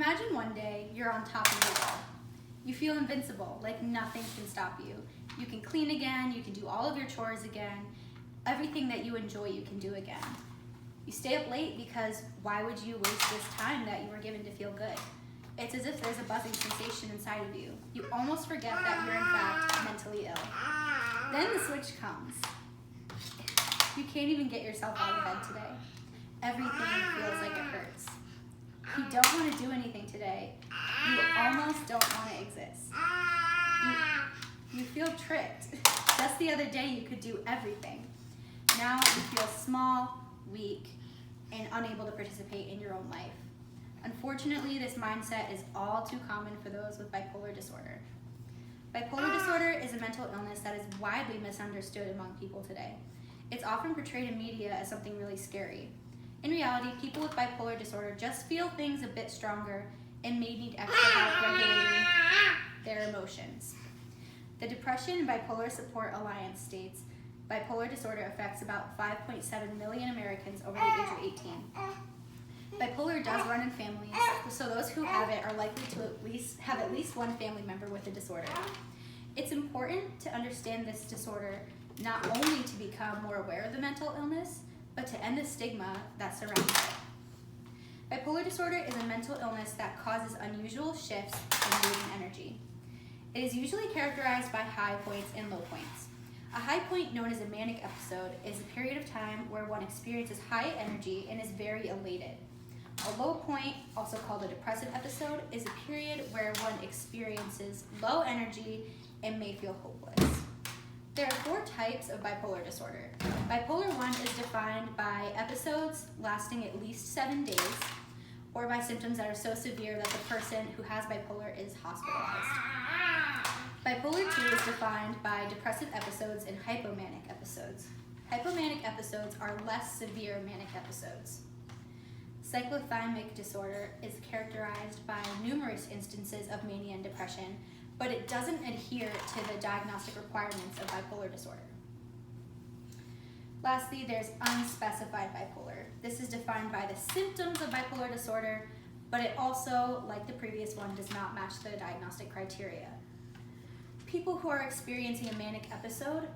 Imagine one day you're on top of the world. You feel invincible, like nothing can stop you. You can clean again, you can do all of your chores again, everything that you enjoy you can do again. You stay up late because why would you waste this time that you were given to feel good? It's as if there's a buzzing sensation inside of you. You almost forget that you're in fact mentally ill. Then the switch comes. You can't even get yourself out of bed today. Everything feels like it hurts. You don't want to do anything today. You almost don't want to exist. You feel tricked. Just the other day you could do everything. Now you feel small, weak, and unable to participate in your own life. Unfortunately, this mindset is all too common for those with bipolar disorder. Bipolar disorder is a mental illness that is widely misunderstood among people today. It's often portrayed in media as something really scary. In reality, people with bipolar disorder just feel things a bit stronger and may need extra help regulating their emotions. The Depression and Bipolar Support Alliance states bipolar disorder affects about 5.7 million Americans over the age of 18. Bipolar does run in families, so those who have it are likely to have at least one family member with the disorder. It's important to understand this disorder not only to become more aware of the mental illness, but to end the stigma that surrounds it. Bipolar disorder is a mental illness that causes unusual shifts in mood and energy. It is usually characterized by high points and low points. A high point, known as a manic episode, is a period of time where one experiences high energy and is very elated. A low point, also called a depressive episode, is a period where one experiences low energy and may feel hopeless. There are 4 types of bipolar disorder. Bipolar 1 is defined by episodes lasting at least 7 days, or by symptoms that are so severe that the person who has bipolar is hospitalized. Bipolar 2 is defined by depressive episodes and hypomanic episodes. Hypomanic episodes are less severe manic episodes. Cyclothymic disorder is characterized by numerous instances of mania and depression, but it doesn't adhere to the diagnostic requirements of bipolar disorder. Lastly, there's unspecified bipolar. This is defined by the symptoms of bipolar disorder, but it also, like the previous one, does not match the diagnostic criteria. People who are experiencing a manic episode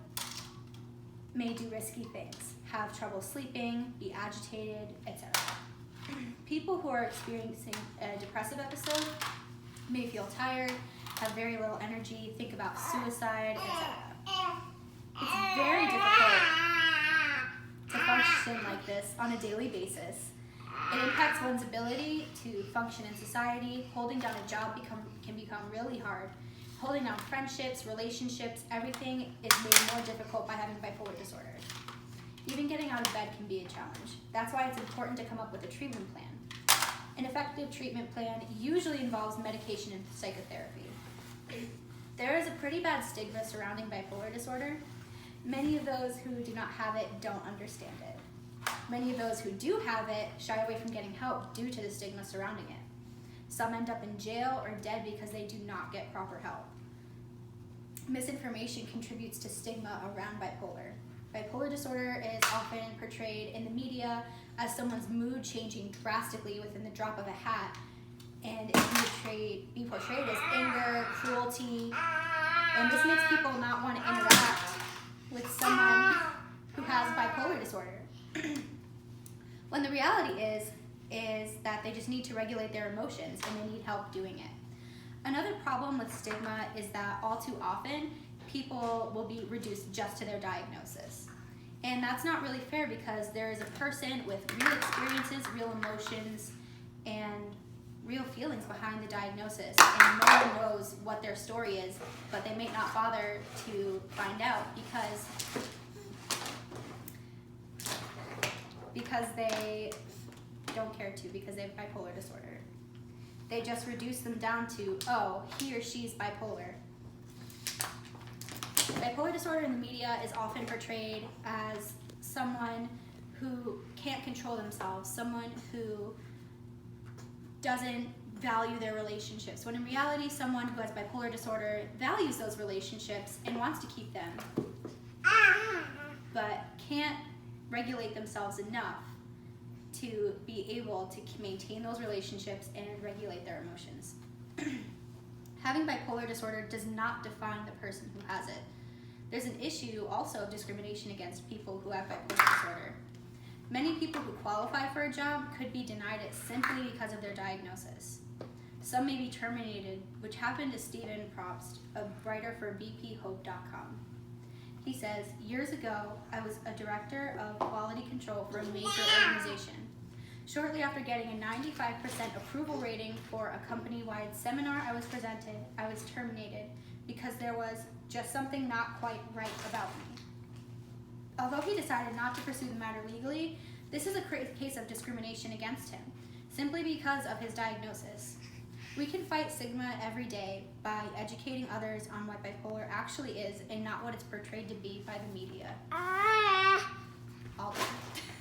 may do risky things, have trouble sleeping, be agitated, etc. People who are experiencing a depressive episode may feel tired, have very little energy, think about suicide, etc. It's very difficult to function like this on a daily basis. It impacts one's ability to function in society. Holding down a job can become really hard. Holding down friendships, relationships, everything is made more difficult by having bipolar disorder. Even getting out of bed can be a challenge. That's why it's important to come up with a treatment plan. An effective treatment plan usually involves medication and psychotherapy. There is a pretty bad stigma surrounding bipolar disorder. Many of those who do not have it don't understand it. Many of those who do have it shy away from getting help due to the stigma surrounding it. Some end up in jail or dead because they do not get proper help. Misinformation contributes to stigma around bipolar. Bipolar disorder is often portrayed in the media as someone's mood changing drastically within the drop of a hat, and it can be portrayed as anger, cruelty, and this makes people not want to interact with someone who has bipolar disorder. When the reality is that they just need to regulate their emotions and they need help doing it. Another problem with stigma is that all too often people will be reduced just to their diagnosis. And that's not really fair because there is a person with real experiences, real emotions, and real feelings behind the diagnosis, and no one knows what their story is, but they may not bother to find out because they don't care to, because they have bipolar disorder. They just reduce them down to, oh, he or she's bipolar. Bipolar disorder in the media is often portrayed as someone who can't control themselves, someone who doesn't value their relationships, when in reality, someone who has bipolar disorder values those relationships and wants to keep them, but can't regulate themselves enough to be able to maintain those relationships and regulate their emotions. Having bipolar disorder does not define the person who has it. There's an issue also of discrimination against people who have bipolar disorder. Many people who qualify for a job could be denied it simply because of their diagnosis. Some may be terminated, which happened to Stephen Probst, a writer for bphope.com. He says, "Years ago, I was a director of quality control for a major organization. Shortly after getting a 95% approval rating for a company-wide seminar I was presented, I was terminated because there was just something not quite right about me." Although he decided not to pursue the matter legally, this is a case of discrimination against him, simply because of his diagnosis. We can fight stigma every day by educating others on what bipolar actually is and not what it's portrayed to be by the media. All done.